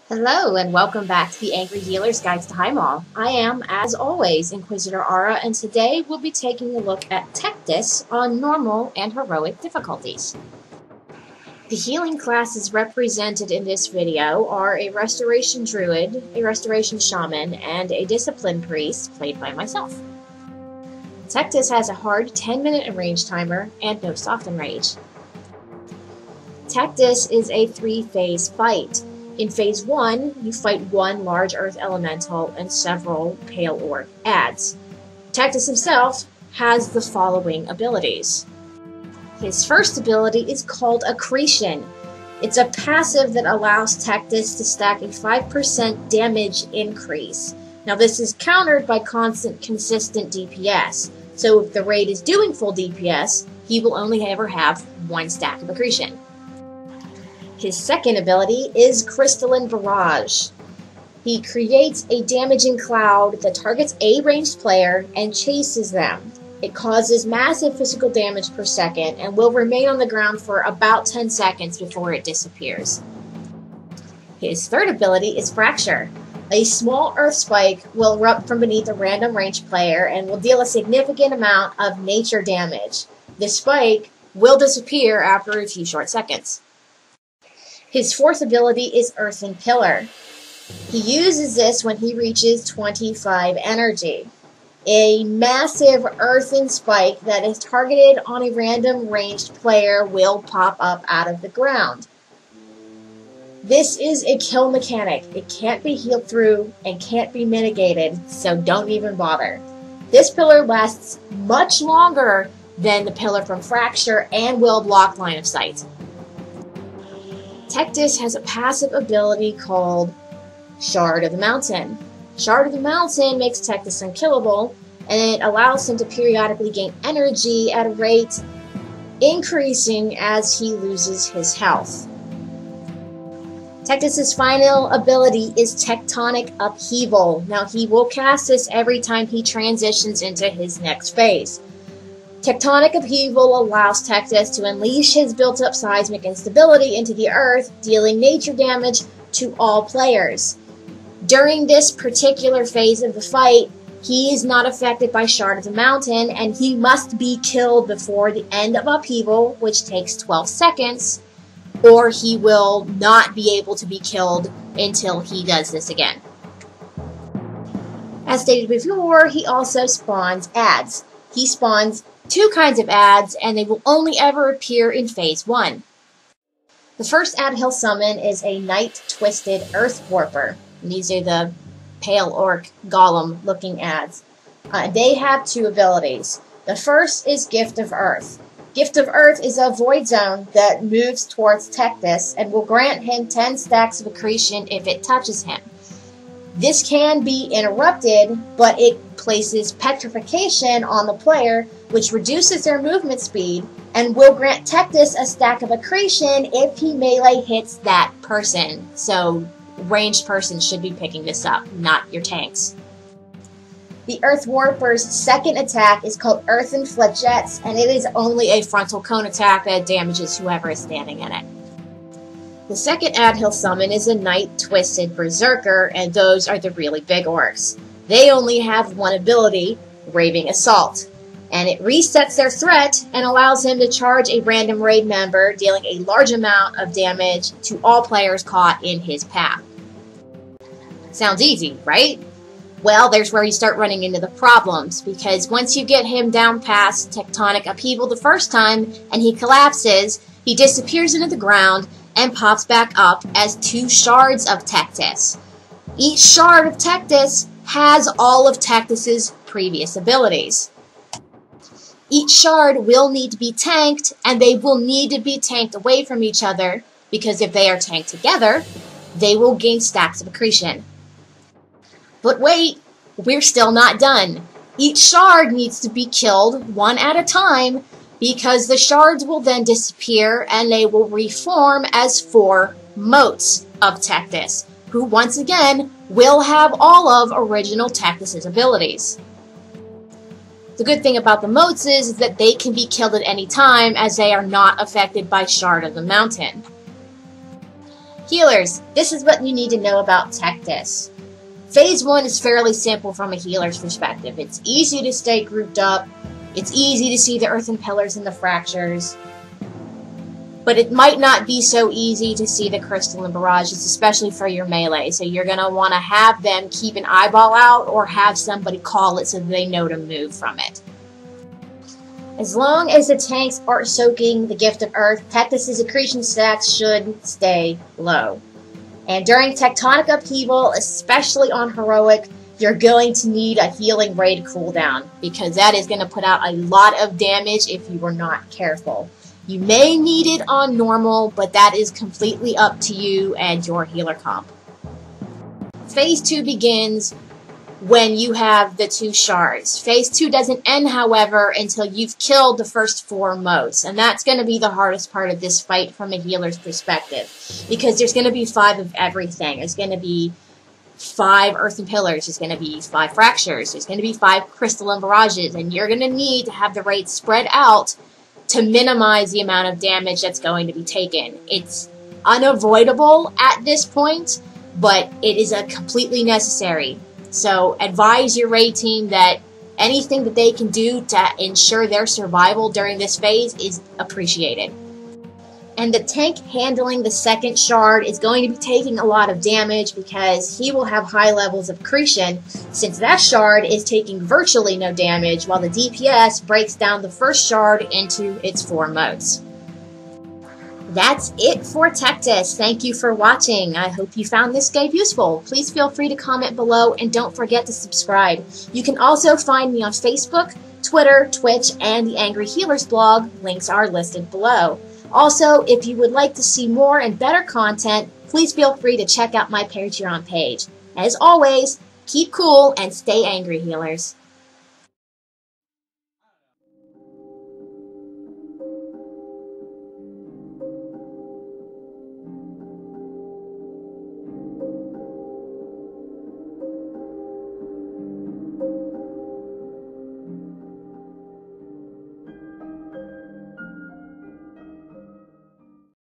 Hello and welcome back to the Angry Healer's Guides to Highmaul. I am, as always, Inquisitor Aura, and today we'll be taking a look at Tectus on normal and heroic difficulties. The healing classes represented in this video are a Restoration Druid, a Restoration Shaman, and a Discipline Priest, played by myself. Tectus has a hard 10-minute range timer and no soften rage. Tectus is a 3-phase fight. In Phase 1, you fight one large Earth Elemental and several Pale Orc adds. Tectus himself has the following abilities. His first ability is called Accretion. It's a passive that allows Tectus to stack a 5% damage increase. Now this is countered by constant, consistent DPS. So if the raid is doing full DPS, he will only ever have one stack of Accretion. His second ability is Crystalline Barrage. He creates a damaging cloud that targets a ranged player and chases them. It causes massive physical damage per second and will remain on the ground for about 10 seconds before it disappears. His third ability is Fracture. A small earth spike will erupt from beneath a random ranged player and will deal a significant amount of nature damage. The spike will disappear after a few short seconds. His fourth ability is Earthen Pillar. He uses this when he reaches 25 energy. A massive earthen spike that is targeted on a random ranged player will pop up out of the ground. This is a kill mechanic. It can't be healed through and can't be mitigated, so don't even bother. This pillar lasts much longer than the pillar from Fracture and will block line of sight. Tectus has a passive ability called Shard of the Mountain. Shard of the Mountain makes Tectus unkillable, and it allows him to periodically gain energy at a rate increasing as he loses his health. Tectus' final ability is Tectonic Upheaval. Now he will cast this every time he transitions into his next phase. Tectonic Upheaval allows Tectus to unleash his built-up seismic instability into the earth, dealing nature damage to all players. During this particular phase of the fight, he is not affected by Shard of the Mountain, and he must be killed before the end of Upheaval, which takes 12 seconds, or he will not be able to be killed until he does this again. As stated before, he also spawns adds. He spawns 2 kinds of adds, and they will only ever appear in Phase 1. The first add he'll summon is a Night Twisted Earth Warper. And these are the Pale Orc Golem looking adds. They have 2 abilities. The first is Gift of Earth. Gift of Earth is a void zone that moves towards Tectus and will grant him 10 stacks of accretion if it touches him. This can be interrupted, but it places petrification on the player, which reduces their movement speed, and will grant Tectus a stack of accretion if he melee hits that person. So, ranged persons should be picking this up, not your tanks. The Earth Warper's second attack is called Earthen Flechettes, and it is only a frontal cone attack that damages whoever is standing in it. The second add he'll summon is a Night Twisted Berserker, and those are the really big orcs. They only have 1 ability, Raving Assault, and it resets their threat and allows him to charge a random raid member, dealing a large amount of damage to all players caught in his path. Sounds easy, right? Well, there's where you start running into the problems, because once you get him down past Tectonic Upheaval the first time, and he collapses, he disappears into the ground, and pops back up as 2 shards of Tectus. Each shard of Tectus has all of Tectus' previous abilities. Each shard will need to be tanked, and they will need to be tanked away from each other, because if they are tanked together, they will gain stacks of accretion. But wait, we're still not done. Each shard needs to be killed 1 at a time, because the shards will then disappear and they will reform as 4 motes of Tectus, who once again will have all of original Tectus' abilities. The good thing about the motes is that they can be killed at any time, as they are not affected by Shard of the Mountain. Healers, this is what you need to know about Tectus. Phase 1 is fairly simple from a healer's perspective. It's easy to stay grouped up, it's easy to see the earthen pillars and the fractures, but it might not be so easy to see the crystalline barrages, especially for your melee, so you're going to want to have them keep an eyeball out or have somebody call it so that they know to move from it. As long as the tanks aren't soaking the gift of earth, Tectus' accretion stats should stay low. And during tectonic upheaval, especially on heroic, you're going to need a healing raid cooldown, because that is going to put out a lot of damage if you are not careful. You may need it on normal, but that is completely up to you and your healer comp. Phase 2 begins when you have the 2 shards. Phase 2 doesn't end, however, until you've killed the first 4 motes, and that's going to be the hardest part of this fight from a healer's perspective, because there's going to be 5 of everything. There's going to be 5 earthen pillars, there's going to be 5 fractures, there's going to be 5 crystalline barrages, and you're going to need to have the raid spread out to minimize the amount of damage that's going to be taken. It's unavoidable at this point, but it is completely necessary. So advise your raid team that anything that they can do to ensure their survival during this phase is appreciated. And the tank handling the 2nd shard is going to be taking a lot of damage because he will have high levels of accretion, since that shard is taking virtually no damage while the DPS breaks down the 1st shard into its 4 motes. That's it for Tectus. Thank you for watching. I hope you found this guide useful. Please feel free to comment below and don't forget to subscribe. You can also find me on Facebook, Twitter, Twitch, and the Angry Healers blog. Links are listed below. Also, if you would like to see more and better content, please feel free to check out my Patreon page. As always, keep cool and stay angry, healers.